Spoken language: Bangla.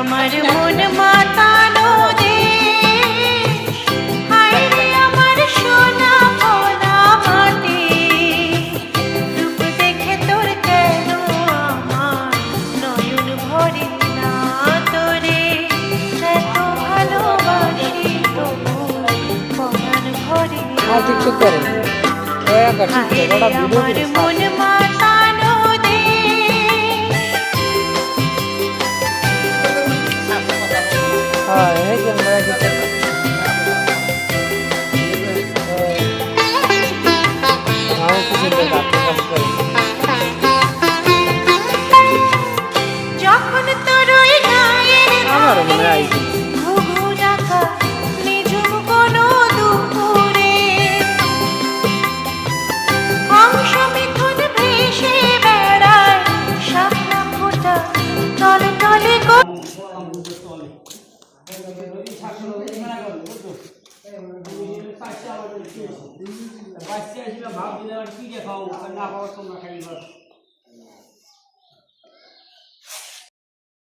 আমার মন মাতানো দেশ, হায় রে আমার সোনা ভোলা মাটি। রূপ দেখে তোর কেন আমার নয়ন ভরে না তোরে, এত ভালোবাসি তবু পরাণ ভরে না। হায় রে আমার মন মাতানো যখন তোর ওই গায়ের ঘুঘু ডাকা নিঝুম কোনো দুপুরে, হংস মিথুন ভেসে বেড়ায় শাপলা ফোঁটা তলে তলে ভাব দিলে আর কি দেখাও না পাওয়ার তোমরা খাইবার